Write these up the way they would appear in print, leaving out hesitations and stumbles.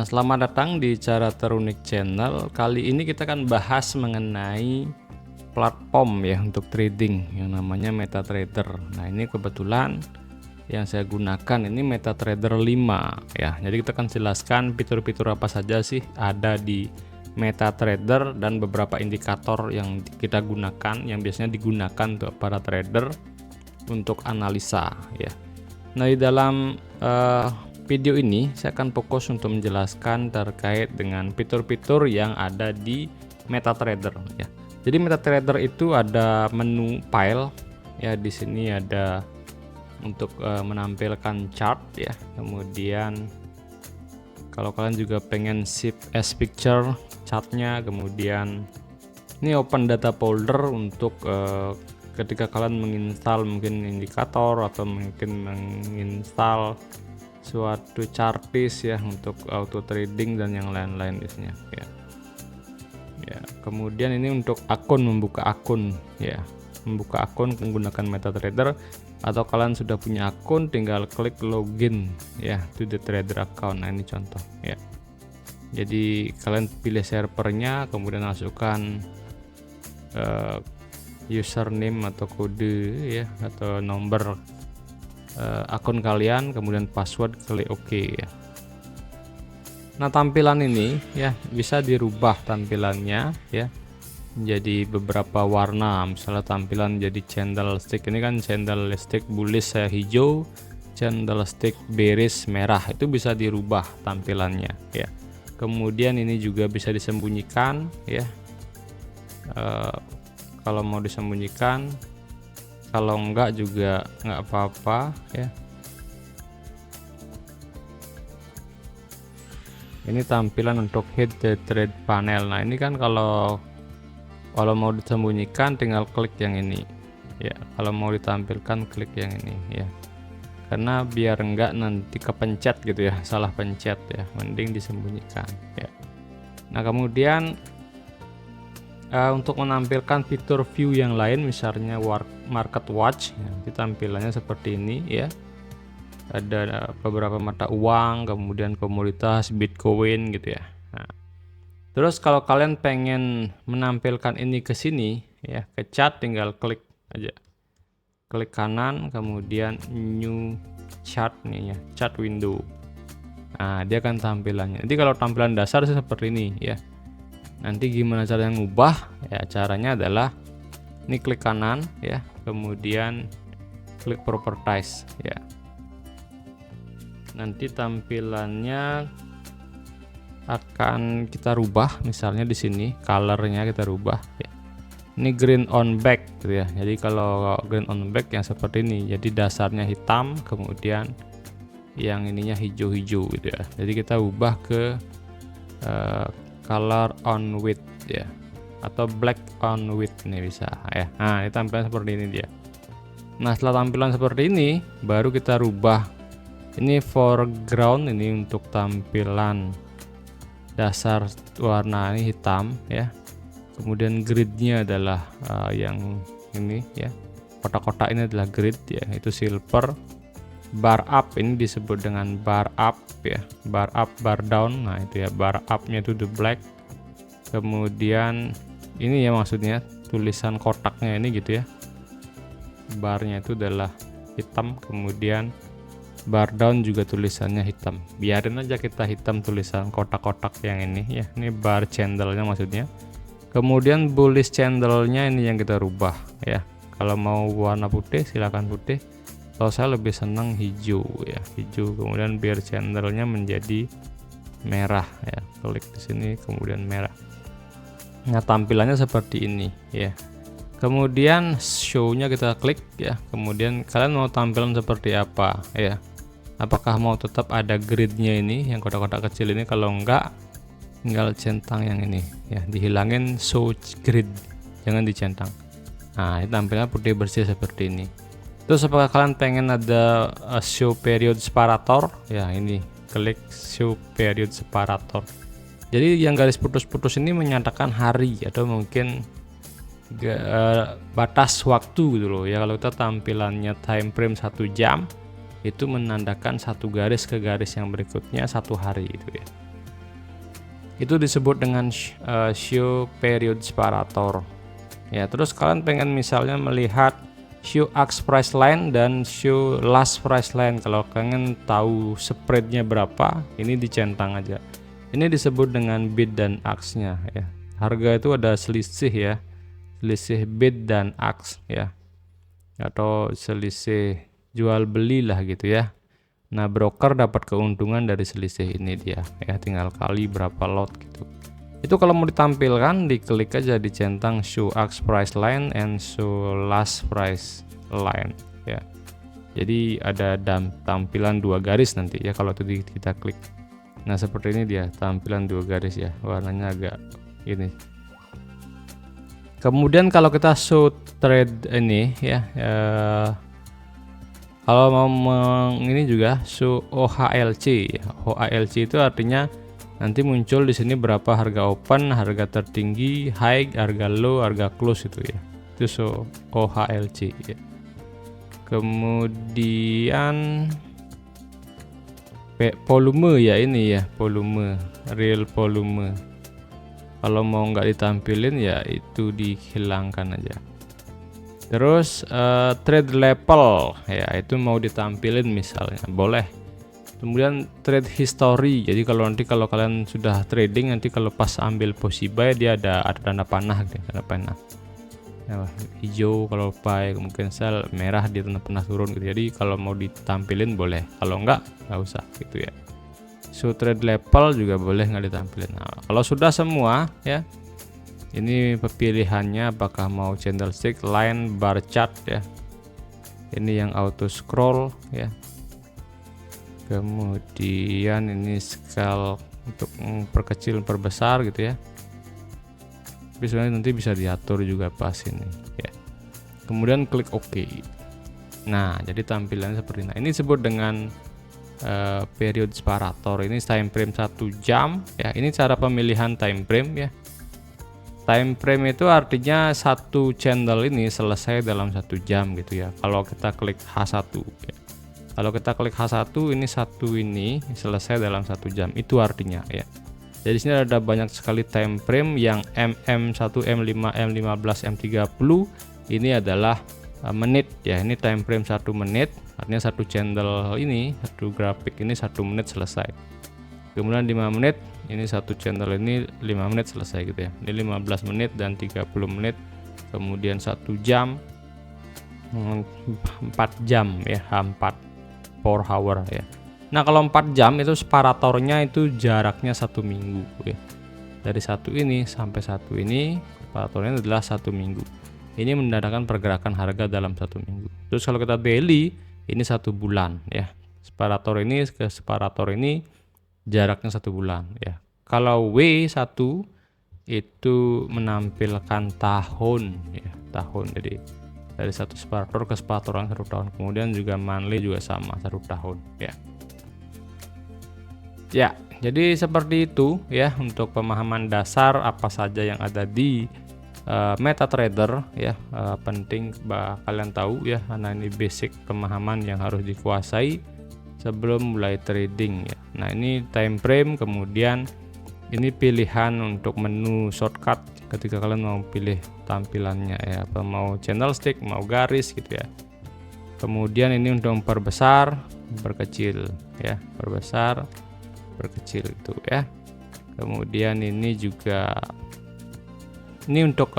Selamat datang di Cara Terunik Channel. Kali ini kita akan bahas mengenai platform ya untuk trading yang namanya MetaTrader. Nah, ini kebetulan yang saya gunakan ini MetaTrader 5 ya. Jadi kita akan jelaskan fitur-fitur apa saja sih ada di MetaTrader dan beberapa indikator yang kita gunakan yang biasanya digunakan untuk para trader untuk analisa ya. Nah, di dalam video ini saya akan fokus untuk menjelaskan terkait dengan fitur-fitur yang ada di MetaTrader ya. Jadi MetaTrader itu ada menu file ya, di sini ada untuk menampilkan chart ya. Kemudian kalau kalian juga pengen save as picture chartnya, kemudian ini open data folder untuk ketika kalian menginstal mungkin indikator atau mungkin menginstal suatu chartis ya untuk auto trading dan yang lain-lain biasanya ya. Ya, kemudian ini untuk akun, membuka akun ya. Membuka akun menggunakan MetaTrader, atau kalian sudah punya akun tinggal klik login ya to the trader account. Nah, ini contoh ya. Jadi kalian pilih servernya, kemudian masukkan username atau kode ya, atau nomor akun kalian, kemudian password, klik OK ya. Nah, tampilan ini ya bisa dirubah tampilannya ya menjadi beberapa warna. Misalnya tampilan jadi candlestick, ini kan candlestick bullish saya hijau, candlestick bearish merah, itu bisa dirubah tampilannya ya. Kemudian ini juga bisa disembunyikan ya, kalau mau disembunyikan, kalau enggak juga enggak apa-apa ya. Ini tampilan untuk hide the trade panel. Nah, ini kan kalau mau disembunyikan tinggal klik yang ini ya, kalau mau ditampilkan klik yang ini ya, karena biar enggak nanti kepencet gitu ya, salah pencet ya, mending disembunyikan ya. Nah, kemudian untuk menampilkan fitur view yang lain, misalnya market watch ya, tampilannya seperti ini ya. Ada beberapa mata uang, kemudian komoditas, Bitcoin gitu ya. Nah, terus kalau kalian pengen menampilkan ini ke sini ya, ke chart, tinggal klik aja, klik kanan, kemudian new chart nih ya, chart window. Nah, dia akan tampilannya. Jadi kalau tampilan dasar seperti ini ya. Nanti gimana caranya ngubah ya? Caranya adalah ini klik kanan ya, kemudian klik properties ya. Nanti tampilannya akan kita rubah, misalnya di sini colornya kita rubah ya. Ini green on back gitu ya. Jadi kalau green on back yang seperti ini, jadi dasarnya hitam, kemudian yang ininya hijau-hijau gitu ya. Jadi kita ubah ke color on with ya, atau black on with nih bisa ya. Nah, ini tampilan seperti ini dia. Nah, setelah tampilan seperti ini baru kita rubah ini foreground, ini untuk tampilan dasar warna ini hitam ya. Kemudian gridnya adalah yang ini ya, kotak-kotak ini adalah grid ya, itu silver. Bar up ini disebut dengan bar up ya, bar up, bar down. Nah, itu ya, bar upnya itu the black. Kemudian ini ya, maksudnya tulisan kotaknya ini gitu ya, barnya itu adalah hitam, kemudian bar down juga tulisannya hitam. Biarin aja kita hitam tulisan kotak-kotak yang ini ya, ini bar candlenya maksudnya. Kemudian bullish candlenya ini yang kita rubah ya. Kalau mau warna putih silahkan putih, kalau saya lebih senang hijau ya, hijau. Kemudian bear candlenya menjadi merah ya, klik di sini kemudian merah. Nah, tampilannya seperti ini ya. Kemudian show-nya kita klik ya. Kemudian kalian mau tampilan seperti apa ya? Apakah mau tetap ada gridnya ini yang kotak-kotak kecil ini? Kalau enggak, tinggal centang yang ini ya, dihilangin show grid, jangan dicentang. Nah, ini tampilannya putih bersih seperti ini. Terus apakah kalian pengen ada show period separator ya? Ini klik show period separator. Jadi yang garis putus-putus ini menyatakan hari atau mungkin batas waktu gitu loh ya. Kalau kita tampilannya time frame 1 jam, itu menandakan satu garis ke garis yang berikutnya 1 hari itu ya. Itu disebut dengan show period separator. Ya, terus kalian pengen misalnya melihat show ask price line dan show last price line. Kalau pengen tahu spreadnya berapa, ini dicentang aja. Ini disebut dengan bid dan ask-nya ya. Harga itu ada selisih ya, selisih bid dan ask ya, atau selisih jual beli lah gitu ya. Nah, broker dapat keuntungan dari selisih ini dia ya, tinggal kali berapa lot gitu. Itu kalau mau ditampilkan, diklik aja dicentang show ask price line and show last price line ya. Jadi ada tampilan dua garis nanti ya kalau itu kita klik. Nah, seperti ini dia tampilan dua garis ya, warnanya agak ini. Kemudian kalau kita show trade ini ya, kalau mau ini juga show OHLC ya. OHLC itu artinya nanti muncul di sini berapa harga open, harga tertinggi, high, harga low, harga close itu ya. Itu show OHLC ya. Kemudian volume ya, ini ya volume, real volume. Kalau mau nggak ditampilin ya itu dihilangkan aja. Terus trade level ya, itu mau ditampilin misalnya boleh. Kemudian trade history, jadi kalau kalian sudah trading, nanti kalau pas ambil posisi buy dia ada tanda panah gitu, tanda panah ya, hijau kalau buy, kemudian sell merah dia tanda panah turun gitu. Jadi kalau mau ditampilin boleh, kalau nggak usah gitu ya. So trade level juga boleh nggak ditampilin. Nah, kalau sudah semua ya, ini pilihannya apakah mau candlestick, line, bar chart ya. Ini yang auto scroll ya. Kemudian ini scale untuk memperkecil, memperbesar gitu ya. Tapi sebenarnya nanti bisa diatur juga pas ini ya. Kemudian klik OK. Nah, jadi tampilannya seperti ini. Nah, ini disebut dengan period separator. Ini time frame 1 jam ya. Ini cara pemilihan time frame ya. Time frame itu artinya satu channel ini selesai dalam 1 jam gitu ya. Kalau kita klik H1 ya. Kalau kita klik H1 ini satu ini selesai dalam 1 jam. Itu artinya ya. Jadi sini ada banyak sekali time frame yang MM1, M5, M15, M30 ini adalah menit ya. Ini time frame 1 menit, artinya satu channel ini, satu grafik ini 1 menit selesai. Kemudian 5 menit, ini satu channel ini 5 menit selesai gitu ya. Ini 15 menit dan 30 menit. Kemudian 1 jam, 4 jam ya, 4 hour ya. Nah, kalau 4 jam itu separatornya itu jaraknya 1 minggu ya. Dari satu ini sampai satu ini separatornya adalah 1 minggu. Ini menandakan pergerakan harga dalam 1 minggu. Terus kalau kita daily ini 1 bulan ya. Separator ini ke separator ini jaraknya 1 bulan ya. Kalau W1 itu menampilkan tahun ya, tahun. Jadi dari satu separator ke separator yang 1 tahun. Kemudian juga monthly juga sama 1 tahun ya. Ya, jadi seperti itu ya untuk pemahaman dasar apa saja yang ada di MetaTrader ya. Penting kalian tahu ya, karena ini basic pemahaman yang harus dikuasai sebelum mulai trading ya. Nah, ini time frame, kemudian ini pilihan untuk menu shortcut ketika kalian mau pilih tampilannya ya, apa mau candlestick, mau garis gitu ya. Kemudian ini untuk memperbesar, berkecil ya, perbesar, berkecil itu ya. Kemudian ini juga ini untuk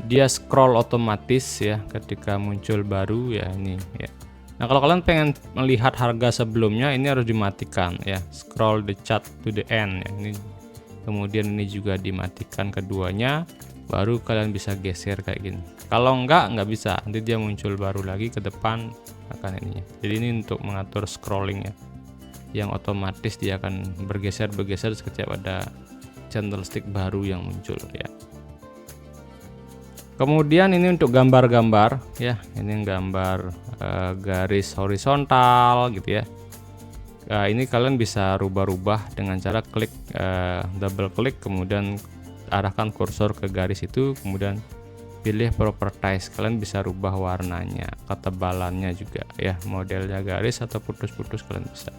dia scroll otomatis ya ketika muncul baru ya, ini ya. Nah, kalau kalian pengen melihat harga sebelumnya, ini harus dimatikan ya, scroll the chart to the end ya. Ini kemudian ini juga dimatikan keduanya, baru kalian bisa geser kayak gini. Kalau nggak bisa, nanti dia muncul baru lagi ke depan akan ini ya. Jadi ini untuk mengatur scrolling ya, yang otomatis dia akan bergeser setiap ada candlestick baru yang muncul ya. Kemudian ini untuk gambar-gambar ya, ini gambar garis horizontal gitu ya. Ini kalian bisa rubah-rubah dengan cara klik, double klik, kemudian arahkan kursor ke garis itu, kemudian pilih properties. Kalian bisa rubah warnanya, ketebalannya juga ya, modelnya garis atau putus-putus kalian bisa.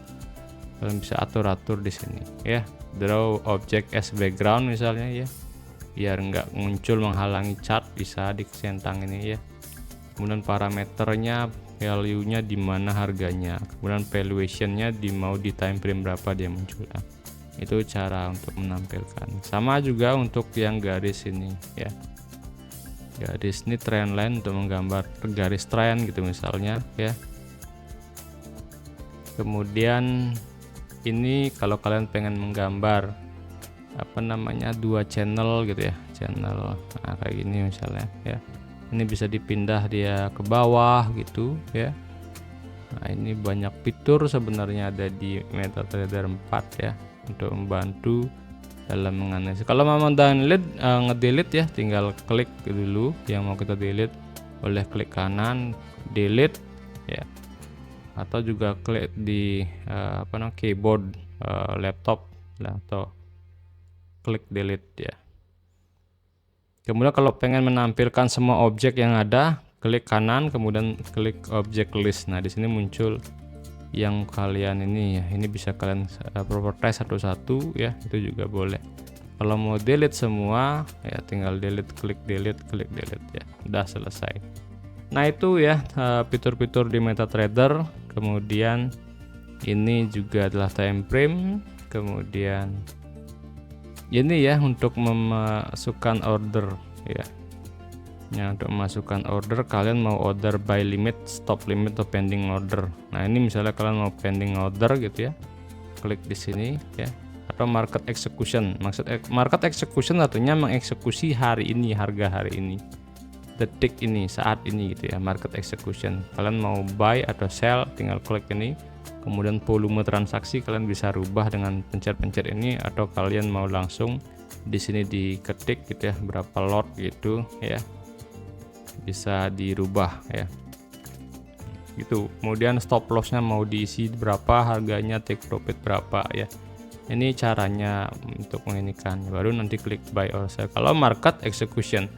kalian bisa atur-atur di sini ya. Draw object as background misalnya ya, biar nggak muncul menghalangi chart, bisa di centang ini ya. Kemudian parameternya, value-nya di mana harganya, kemudian valuation-nya mau di time frame berapa dia muncul. Nah, itu cara untuk menampilkan. Sama juga untuk yang garis ini ya. Garis ini trend line untuk menggambar garis trend gitu misalnya ya. Kemudian ini kalau kalian pengen menggambar apa namanya dua channel gitu ya, channel kayak gini misalnya ya, ini bisa dipindah dia ke bawah gitu ya. Nah ini banyak fitur sebenarnya ada di MetaTrader 4 ya, untuk membantu dalam menganalisis. Kalau mau download ngedelete ya, tinggal klik dulu yang mau kita delete, boleh klik kanan delete ya, atau juga klik di keyboard laptop atau klik delete ya. Kemudian kalau pengen menampilkan semua objek yang ada, klik kanan kemudian klik object list. Nah di sini muncul yang kalian ini ya, ini bisa kalian properties satu-satu ya, itu juga boleh. Kalau mau delete semua ya tinggal delete, klik delete ya, udah selesai. Nah itu ya fitur-fitur di MetaTrader. Kemudian ini juga adalah time frame. Kemudian ini ya untuk memasukkan order ya. Ya, untuk memasukkan order, kalian mau order buy limit, stop limit, atau pending order. Nah ini misalnya kalian mau pending order gitu ya, klik di sini ya. Atau market execution. Maksud market execution artinya mengeksekusi hari ini, harga hari ini, detik ini, saat ini gitu ya, market execution. Kalian mau buy atau sell, tinggal klik ini. Kemudian volume transaksi kalian bisa rubah dengan pencet-pencet ini, atau kalian mau langsung di sini diketik gitu ya, berapa lot gitu ya, bisa dirubah ya gitu. Kemudian stop lossnya mau diisi berapa, harganya, take profit berapa ya. Ini caranya untuk menginikan, baru nanti klik buy or sell. Kalau market execution,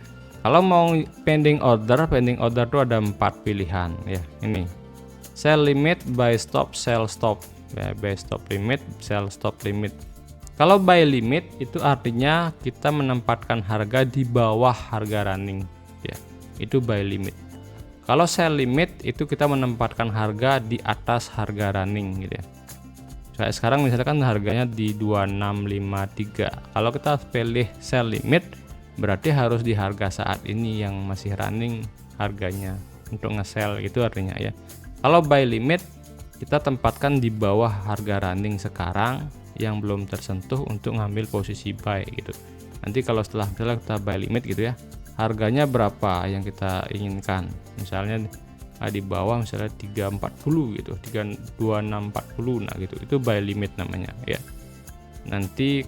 kalau mau pending order itu ada 4 pilihan ya. Ini sell limit, buy stop, sell stop ya, buy stop limit, sell stop limit. Kalau buy limit itu artinya kita menempatkan harga di bawah harga running ya, itu buy limit. Kalau sell limit itu kita menempatkan harga di atas harga running gitu ya. Kayak sekarang misalkan harganya di 2653. Kalau kita pilih sell limit berarti harus di harga saat ini yang masih running harganya untuk nge-sell, itu artinya ya. Kalau buy limit kita tempatkan di bawah harga running sekarang yang belum tersentuh untuk ngambil posisi buy gitu. Nanti kalau setelah kita buy limit gitu ya, harganya berapa yang kita inginkan, misalnya di bawah misalnya 340 gitu, 2640, nah gitu, itu buy limit namanya ya. Nanti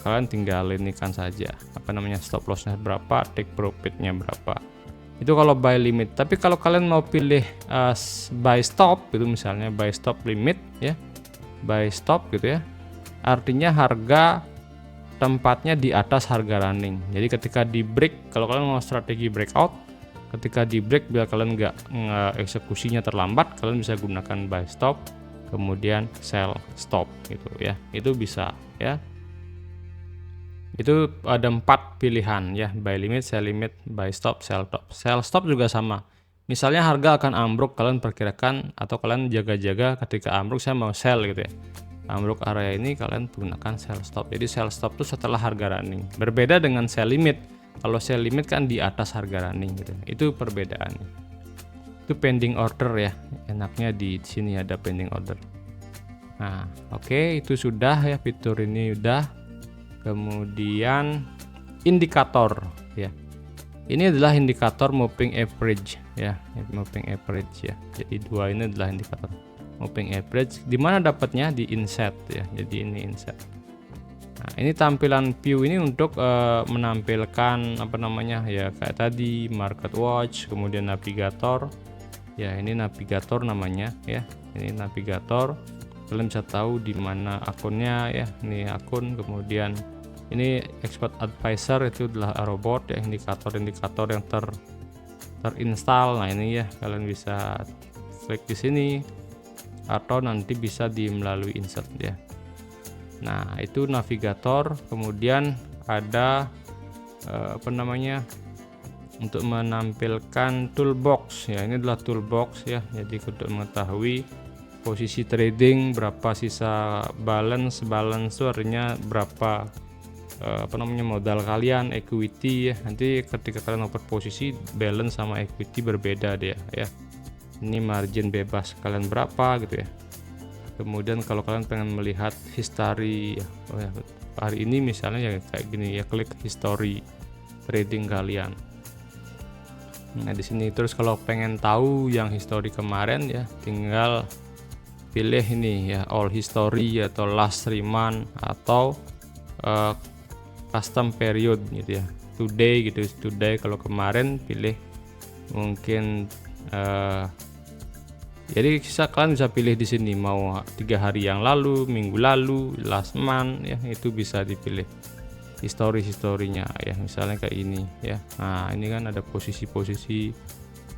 kalian tinggal ini kan saja apa namanya, stop lossnya berapa, take profitnya berapa, itu kalau buy limit. Tapi kalau kalian mau pilih buy stop gitu, misalnya buy stop limit ya, buy stop gitu ya, artinya harga tempatnya di atas harga running. Jadi ketika di break, kalau kalian mau strategi breakout, ketika di break biar kalian nggak eksekusinya terlambat, kalian bisa gunakan buy stop kemudian sell stop gitu ya, itu bisa ya. Itu ada 4 pilihan ya, buy limit, sell limit, buy stop, sell stop. Sell stop juga sama, misalnya harga akan ambruk, kalian perkirakan atau kalian jaga-jaga ketika ambruk, saya mau sell gitu ya, ambruk area ini, kalian gunakan sell stop. Jadi sell stop itu setelah harga running, berbeda dengan sell limit. Kalau sell limit kan di atas harga running gitu, itu perbedaannya. Itu pending order ya, enaknya di sini ada pending order. Nah oke, itu sudah ya, fitur ini udah. Kemudian indikator ya, ini adalah indikator moving average ya, moving average ya. Jadi dua ini adalah indikator moving average. Dimana dapatnya? Di inset ya, jadi ini inset. Nah ini tampilan view ini untuk menampilkan apa namanya ya, kayak tadi market watch, kemudian navigator ya, ini navigator namanya ya, ini navigator. Kalian bisa tahu di mana akunnya ya, ini akun. Kemudian ini expert advisor, itu adalah robot ya, indikator-indikator yang terinstall. Nah ini ya, kalian bisa klik di sini. atau nanti bisa melalui insert ya. Nah, itu navigator. Kemudian ada apa namanya, untuk menampilkan toolbox ya. Ini adalah toolbox ya, jadi untuk mengetahui posisi trading, berapa sisa balance itu artinya berapa apa namanya, modal kalian, equity ya. Nanti ketika kalian oper posisi, balance sama equity berbeda dia ya. Ini margin bebas kalian berapa gitu ya. Kemudian kalau kalian pengen melihat history ya, oh ya, hari ini misalnya ya kayak gini ya, klik history trading kalian. Nah di sini terus kalau pengen tahu yang history kemarin ya, tinggal pilih ini ya, all history atau last 3 month atau custom period gitu ya, today gitu. Today kalau kemarin pilih mungkin jadi kalian bisa pilih di sini mau 3 hari yang lalu, minggu lalu, last month ya, itu bisa dipilih historinya ya, misalnya kayak ini ya. Nah ini kan ada posisi-posisi,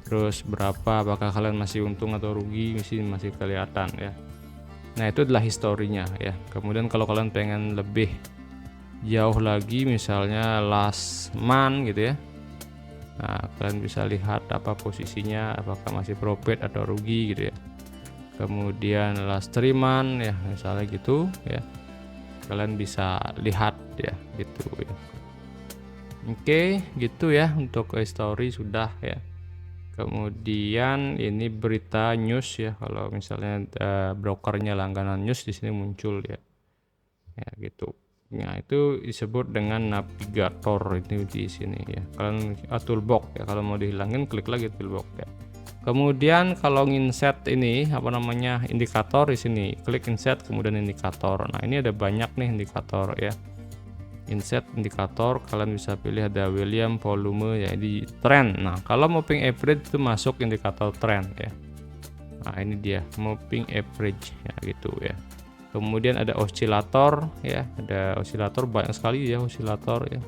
terus berapa, apakah kalian masih untung atau rugi, masih kelihatan ya. Nah itu adalah historinya ya. Kemudian kalau kalian pengen lebih jauh lagi, misalnya last month gitu ya, nah kalian bisa lihat apa posisinya, apakah masih profit atau rugi gitu ya. Kemudian last 3 month ya, misalnya gitu ya, kalian bisa lihat ya gitu ya. Oke gitu ya, untuk history sudah ya. Kemudian ini berita news ya, kalau misalnya brokernya langganan news di sini muncul ya, ya gitu. Nah itu disebut dengan navigator ini di sini ya. Kalian toolbox ya, kalau mau dihilangin klik lagi toolbox ya. Kemudian kalau inset ini apa namanya, indikator di sini, klik inset kemudian indikator. Nah ini ada banyak nih indikator ya. Inset indikator kalian bisa pilih, ada William, volume ya, di trend. Nah kalau moving average itu masuk indikator trend ya. Nah ini dia moving average ya gitu ya. Kemudian ada osilator ya, ada osilator banyak sekali ya, osilator ya.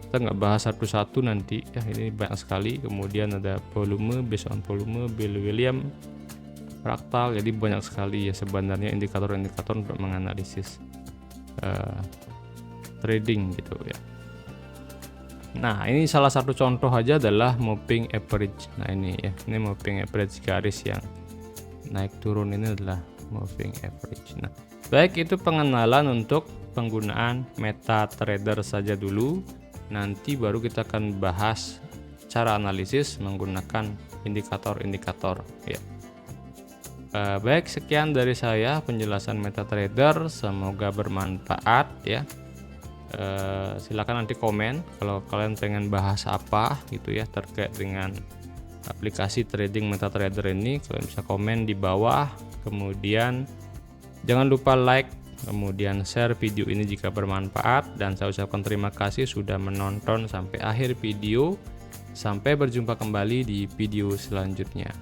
Kita nggak bahas satu-satu nanti ya, ini banyak sekali. Kemudian ada volume, based on volume, Bill William, fraktal, jadi banyak sekali ya sebenarnya indikator-indikator untuk menganalisis trading gitu ya. Nah ini salah satu contoh aja adalah moving average. Nah ini ya, ini moving average, garis yang naik turun ini adalah moving average. Nah baik, itu pengenalan untuk penggunaan MetaTrader saja dulu. Nanti baru kita akan bahas cara analisis menggunakan indikator-indikator ya. Baik, sekian dari saya penjelasan MetaTrader, semoga bermanfaat ya. Silakan nanti komen kalau kalian pengen bahas apa gitu ya terkait dengan aplikasi trading MetaTrader ini. Kalian bisa komen di bawah, kemudian jangan lupa like, kemudian share video ini jika bermanfaat, dan saya ucapkan terima kasih sudah menonton sampai akhir video. Sampai berjumpa kembali di video selanjutnya.